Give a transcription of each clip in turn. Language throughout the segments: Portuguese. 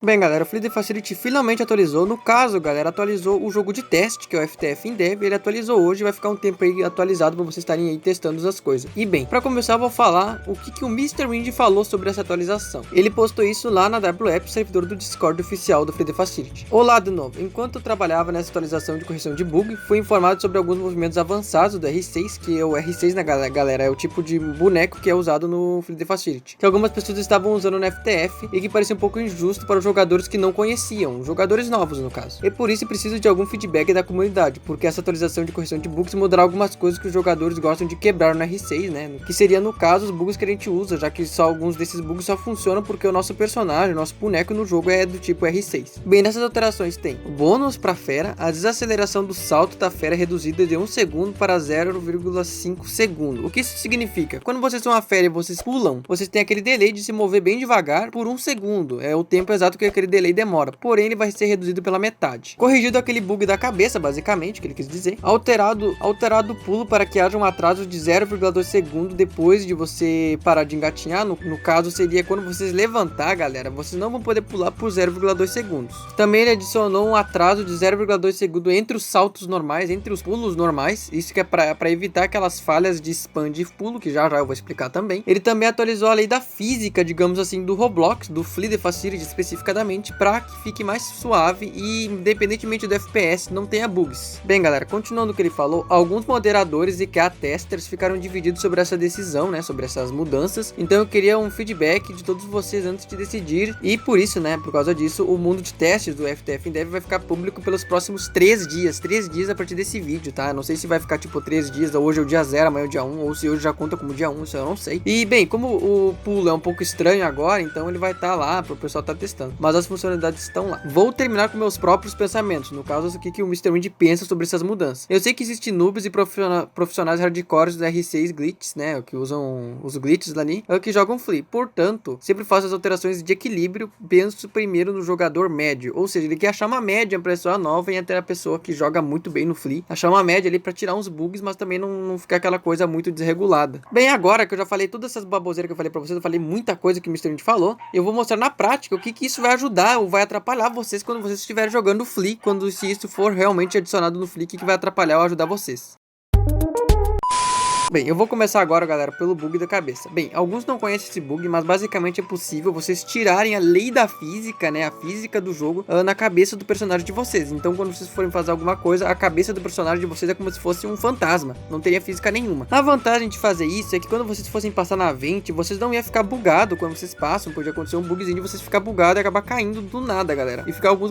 Bem, galera, o Fluid Facility finalmente atualizou. No caso, galera, atualizou o jogo de teste, que é o FTF in Dev. Ele atualizou hoje e vai ficar um tempo aí atualizado para vocês estarem aí testando as coisas. E bem, para começar eu vou falar o que o Mr. Wind falou sobre essa atualização. Ele postou isso lá na WApp, servidor do Discord oficial do Fluid Facility. Olá de novo, enquanto eu trabalhava nessa atualização de correção de bug, fui informado sobre alguns movimentos avançados do R6, que é o R6, né, galera, é o tipo de boneco que é usado no Fluid Facility, que algumas pessoas estavam usando no FTF e que parecia um pouco injusto para os jogadores que não conheciam, jogadores novos no caso. E por isso preciso de algum feedback da comunidade, porque essa atualização de correção de bugs mudará algumas coisas que os jogadores gostam de quebrar no R6, né? Que seria no caso os bugs que a gente usa, já que só alguns desses bugs só funcionam porque o nosso personagem, o nosso boneco no jogo é do tipo R6. Bem, nessas alterações tem bônus para fera, a desaceleração do salto da fera é reduzida de 1 segundo para 0,5 segundo. O que isso significa? Quando vocês são uma fera e vocês pulam, vocês têm aquele delay de se mover bem devagar por 1 segundo. É o tempo exato que aquele delay demora, porém ele vai ser reduzido pela metade. Corrigido aquele bug da cabeça, basicamente, que ele quis dizer. Alterado o pulo para que haja um atraso de 0,2 segundo depois de você parar de engatinhar. No caso seria quando vocês levantar, galera, vocês não vão poder pular por 0,2 segundos. Também ele adicionou um atraso de 0,2 segundo entre os saltos normais, entre os pulos normais. Isso que é para evitar aquelas falhas de spam de pulo, que já eu vou explicar também. Ele também atualizou a lei da física, digamos assim, do Roblox, do Fluid Facility especificadamente, para que fique mais suave e, independentemente do FPS, não tenha bugs. Bem, galera, continuando o que ele falou, alguns moderadores e QA testers ficaram divididos sobre essa decisão, né, sobre essas mudanças. Então eu queria um feedback de todos vocês antes de decidir, e por isso, né, por causa disso, o mundo de testes do FTF in Dev vai ficar público pelos próximos 3 dias a partir desse vídeo, tá? Não sei se vai ficar tipo 3 dias, hoje é o dia 0, amanhã é o dia 1, ou se hoje já conta como dia 1, isso eu não sei. E bem, como o pulo é um pouco estranho agora, então ele vai estar lá para o pessoal estar testando, mas as funcionalidades estão lá. Vou terminar com meus próprios pensamentos, no caso, o que o Mr. Wind pensa sobre essas mudanças. Eu sei que existem noobs e profissionais hardcores do R6 glitches, né, que usam os glitches ali, que jogam Flea. Portanto, sempre faço as alterações de equilíbrio, penso primeiro no jogador médio, ou seja, ele quer achar uma média para pessoa nova e até a pessoa que joga muito bem no Flea, achar uma média ali para tirar uns bugs, mas também não ficar aquela coisa muito desregulada. Bem, agora que eu já falei todas essas baboseiras que eu falei para vocês, eu falei muita coisa que o Mr. Wind falou, eu vou mostrar na prática o que isso vai ajudar ou vai atrapalhar vocês quando vocês estiverem jogando Flea, se isso for realmente adicionado no Flea, que vai atrapalhar ou ajudar vocês. Bem, eu vou começar agora, galera, pelo bug da cabeça. Bem, alguns não conhecem esse bug, mas basicamente é possível vocês tirarem a lei da física, né, a física do jogo, na cabeça do personagem de vocês. Então, quando vocês forem fazer alguma coisa, a cabeça do personagem de vocês é como se fosse um fantasma, não teria física nenhuma. A vantagem de fazer isso é que quando vocês fossem passar na vente, vocês não iam ficar bugado quando vocês passam, pode acontecer um bugzinho de vocês ficar bugado e acabar caindo do nada, galera, e ficar alguns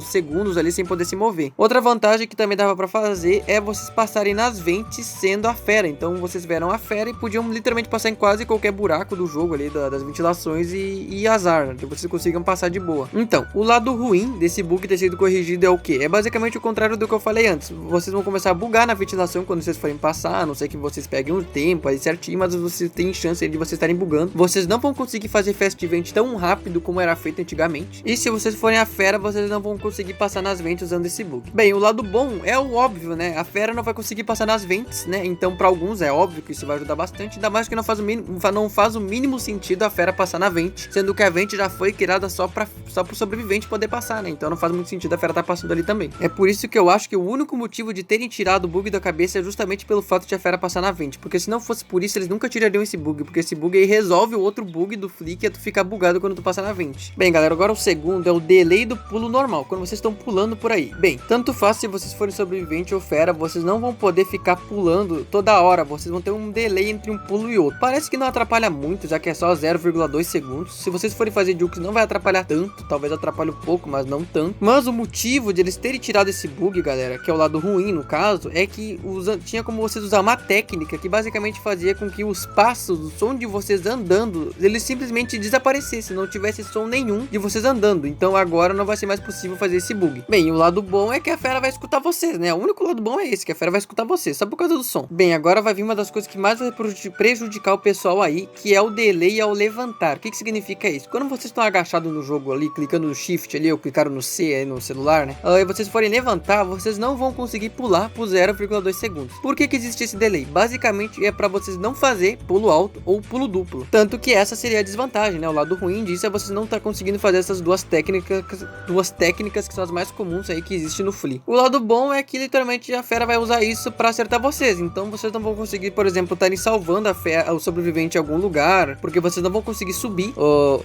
segundos ali sem poder se mover. Outra vantagem que também dava pra fazer é vocês passarem nas ventes sendo a fera. Então vocês viram a fera e podiam literalmente passar em quase qualquer buraco do jogo ali, das ventilações, e azar, né, que vocês consigam passar de boa. Então, o lado ruim desse bug ter sido corrigido é o que? É basicamente o contrário do que eu falei antes. Vocês vão começar a bugar na ventilação quando vocês forem passar, a não sei que vocês peguem um tempo aí certinho, mas vocês têm chance de vocês estarem bugando. Vocês não vão conseguir fazer fast vent tão rápido como era feito antigamente. E se vocês forem a fera, vocês não vão conseguir passar nas ventes usando esse bug. Bem, o lado bom é o óbvio, né? A fera não vai conseguir passar nas ventes, né? Então, para alguns é óbvio que isso vai ajudar bastante, ainda mais que não faz o mínimo sentido a fera passar na vente, sendo que a vente já foi criada só pro sobrevivente poder passar, né? Então não faz muito sentido a fera estar passando ali também. É por isso que eu acho que o único motivo de terem tirado o bug da cabeça é justamente pelo fato de a fera passar na vente, porque se não fosse por isso, eles nunca tirariam esse bug, porque esse bug aí resolve o outro bug do Flea, que é tu ficar bugado quando tu passa na vente. Bem, galera, agora o segundo é o delay do pulo normal, quando vocês estão pulando por aí. Bem, tanto faz se vocês forem sobrevivente ou fera, vocês não vão poder ficar pulando toda hora, vocês vão ter um delay entre um pulo e outro. Parece que não atrapalha muito, já que é só 0,2 segundos. Se vocês forem fazer jukes, não vai atrapalhar tanto, talvez atrapalhe um pouco, mas não tanto. Mas o motivo de eles terem tirado esse bug, galera, que é o lado ruim no caso, é que tinha como vocês usar uma técnica que basicamente fazia com que os passos, o som de vocês andando, eles simplesmente desaparecessem, não tivesse som nenhum de vocês andando. Então agora não vai ser mais possível fazer esse bug. Bem, o lado bom é que a fera vai escutar vocês, né? O único lado bom é esse, que a fera vai escutar vocês, só por causa do som. Bem, agora agora vai vir uma das coisas que mais vai prejudicar o pessoal aí, que é o delay ao levantar. O que significa isso? Quando vocês estão agachados no jogo ali, clicando no shift ali, ou clicaram no C aí no celular, né? E vocês forem levantar, vocês não vão conseguir pular por 0,2 segundos. Por que existe esse delay? Basicamente é para vocês não fazer pulo alto ou pulo duplo. Tanto que essa seria a desvantagem, né? O lado ruim disso é vocês não estar conseguindo fazer essas duas técnicas que são as mais comuns aí que existem no Flea. O lado bom é que literalmente a fera vai usar isso para acertar vocês. Então vocês não vão conseguir, por exemplo, estarem salvando o sobrevivente em algum lugar, porque vocês não vão conseguir subir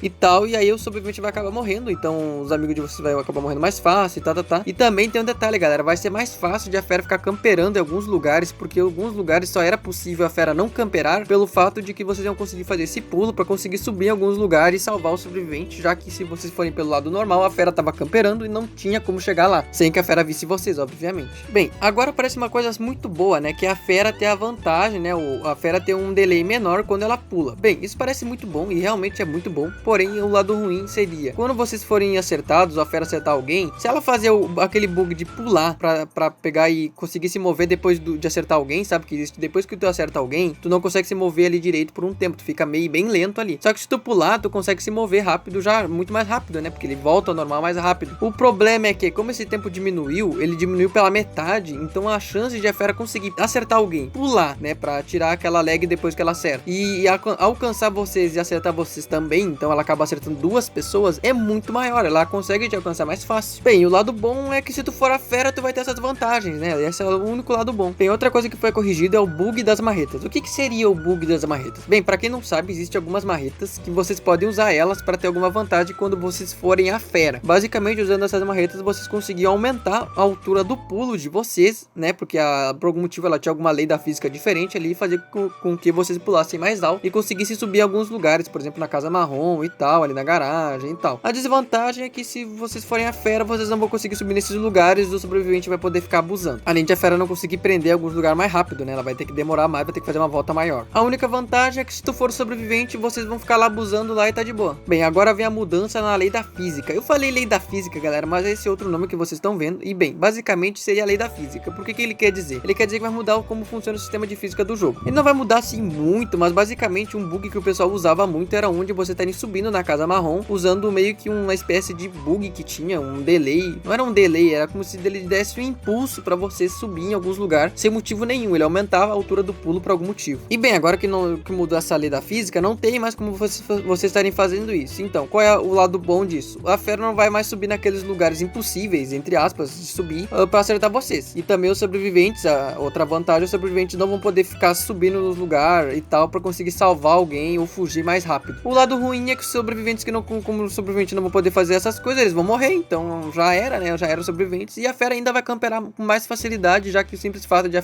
e tal, e aí o sobrevivente vai acabar morrendo. Então os amigos de vocês vão acabar morrendo mais fácil e tá. E também tem um detalhe, galera, vai ser mais fácil de a fera ficar camperando em alguns lugares, porque em alguns lugares só era possível a fera não camperar pelo fato de que vocês iam conseguir fazer esse pulo para conseguir subir em alguns lugares e salvar o sobrevivente, já que se vocês forem pelo lado normal, a fera tava camperando e não tinha como chegar lá, sem que a fera visse vocês, obviamente. Bem, agora parece uma coisa muito boa, né, que a fera tem a vantagem, né, a fera tem um delay menor quando ela pula. Bem, isso parece muito bom e realmente é muito bom, porém o lado ruim seria, quando vocês forem acertados ou a fera acertar alguém, se ela fazer aquele bug de pular pra pegar e conseguir se mover depois de acertar alguém, sabe que existe, depois que tu acerta alguém, tu não consegue se mover ali direito por um tempo, tu fica meio bem lento ali. Só que se tu pular, tu consegue se mover rápido, já muito mais rápido, né, porque ele volta ao normal mais rápido. O problema é que, como esse tempo diminuiu, ele diminuiu pela metade, então a chance de a fera conseguir acertar alguém, pular, né, pra tirar aquela lag depois que ela acerta, e alcançar vocês e acertar vocês também, então ela acaba acertando duas pessoas, é muito maior, ela consegue te alcançar mais fácil. Bem, o lado bom é que se tu for a fera, tu vai ter essas vantagens, né, esse é o único lado bom. Tem outra coisa que foi corrigida, é o bug das marretas. O que seria o bug das marretas? Bem, pra quem não sabe, existe algumas marretas que vocês podem usar elas para ter alguma vantagem quando vocês forem a fera. Basicamente, usando essas marretas, vocês conseguiam aumentar a altura do pulo de vocês, né, porque por algum motivo ela tinha alguma lei da física diferente ali, e fazer com que vocês pulassem mais alto e conseguissem subir em alguns lugares, por exemplo, na casa marrom e tal, ali na garagem e tal. A desvantagem é que se vocês forem a fera, vocês não vão conseguir subir nesses lugares, o sobrevivente vai poder ficar abusando. Além de a fera não conseguir prender alguns lugares mais rápido, né, ela vai ter que demorar mais, vai ter que fazer uma volta maior. A única vantagem é que se tu for sobrevivente, vocês vão ficar lá abusando lá e tá de boa. Bem, agora vem a mudança na lei da física. Eu falei lei da física, galera, mas esse é outro nome que vocês estão vendo. E bem, basicamente seria a lei da física. Por que ele quer dizer? Ele quer dizer que vai mudar como funciona o sistema de física do jogo. Ele não vai mudar assim muito, mas basicamente um bug que o pessoal usava muito era onde você estaria subindo na casa marrom, usando meio que uma espécie de bug que tinha, um delay. Não era um delay, era como se ele desse um impulso para você subir em alguns lugares, sem motivo nenhum. Ele aumentava a altura do pulo por algum motivo. E bem, agora que mudou essa lei da física, não tem mais como vocês estarem fazendo isso. Então, qual é o lado bom disso? A fera não vai mais subir naqueles lugares impossíveis, entre aspas, de subir para acertar vocês. E também os sobreviventes, a outra vantagem, os sobreviventes não vão poder ficar subindo nos lugares e tal para conseguir salvar alguém ou fugir mais rápido. O lado ruim é que os sobreviventes que não, como os sobreviventes não vão poder fazer essas coisas, eles vão morrer. Então já era, né? Já eram sobreviventes. E a fera ainda vai camperar com mais facilidade, já que o simples fato de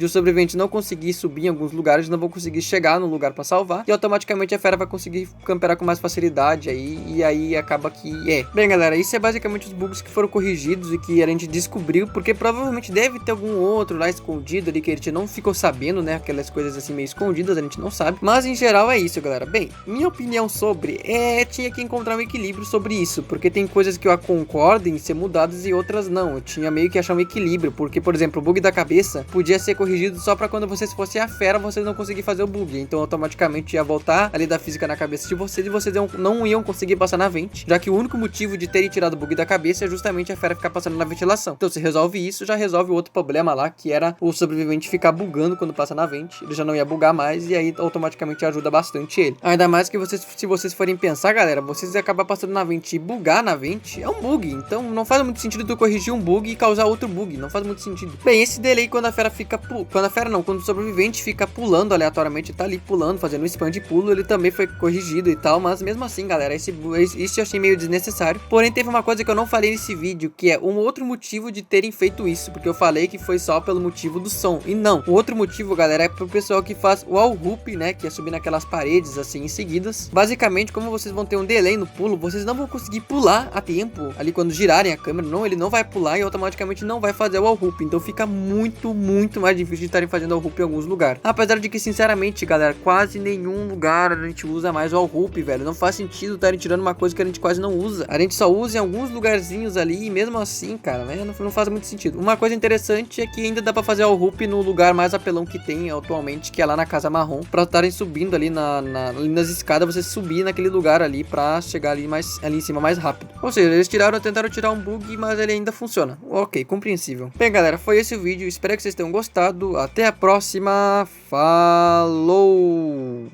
os sobreviventes não conseguir subir em alguns lugares, não vão conseguir chegar no lugar para salvar, e automaticamente a fera vai conseguir camperar com mais facilidade aí, e aí acaba que Bem, galera, isso é basicamente os bugs que foram corrigidos e que a gente descobriu, porque provavelmente deve ter algum outro lá escondido ali que a gente não ficou sabendo, né, aquelas coisas assim meio escondidas, a gente não sabe, mas em geral é isso, galera. Bem, minha opinião sobre tinha que encontrar um equilíbrio sobre isso, porque tem coisas que eu concordo em ser mudadas e outras não. Eu tinha meio que achar um equilíbrio, porque, por exemplo, o bug da cabeça podia ser corrigido só pra quando vocês fossem a fera, vocês não conseguir fazer o bug, então automaticamente ia voltar ali da física na cabeça de vocês e vocês não iam conseguir passar na vente, já que o único motivo de terem tirado o bug da cabeça é justamente a fera ficar passando na ventilação. Então se resolve isso, já resolve o outro problema lá, que era o sobrevivente ficar bugando quando passa na vente. Ele já não ia bugar mais e aí automaticamente ajuda bastante ele. Ainda mais que se vocês forem pensar, galera, vocês acabam passando na vente e bugar na vente é um bug, então não faz muito sentido tu corrigir um bug e causar outro bug, não faz muito sentido. Bem, esse delay quando a fera fica quando o sobrevivente fica pulando aleatoriamente, tá ali pulando, fazendo um spam de pulo, ele também foi corrigido e tal, mas mesmo assim, galera, isso eu achei meio desnecessário. Porém, teve uma coisa que eu não falei nesse vídeo, que é um outro motivo de terem feito isso, porque eu falei que foi só pelo motivo do som, e não. O outro motivo, galera, é pro pessoal que faz o wall hoop, né, que é subir naquelas paredes assim em seguidas. Basicamente, como vocês vão ter um delay no pulo, vocês não vão conseguir pular a tempo ali quando girarem a câmera, não, ele não vai pular e automaticamente não vai fazer o wall hoop, então fica muito mais difícil de estarem fazendo wall hoop em alguns lugares. Apesar de que, sinceramente, galera, quase nenhum lugar a gente usa mais wall hoop, velho. Não faz sentido estarem tirando uma coisa que a gente quase não usa. A gente só usa em alguns lugarzinhos ali e mesmo assim, cara, né, não faz muito sentido. Uma coisa interessante é que ainda dá pra fazer wall hoop no lugar mais apelão que tem atualmente, que é lá na Casa Marrom, pra estarem subindo ali ali nas escadas, você subir naquele lugar ali pra chegar ali em cima mais rápido. Ou seja, eles tentaram tirar um bug, mas ele ainda funciona. Ok, compreensível. Bem, galera, foi esse o vídeo. Espero que vocês tenham gostado. Até a próxima. Falou!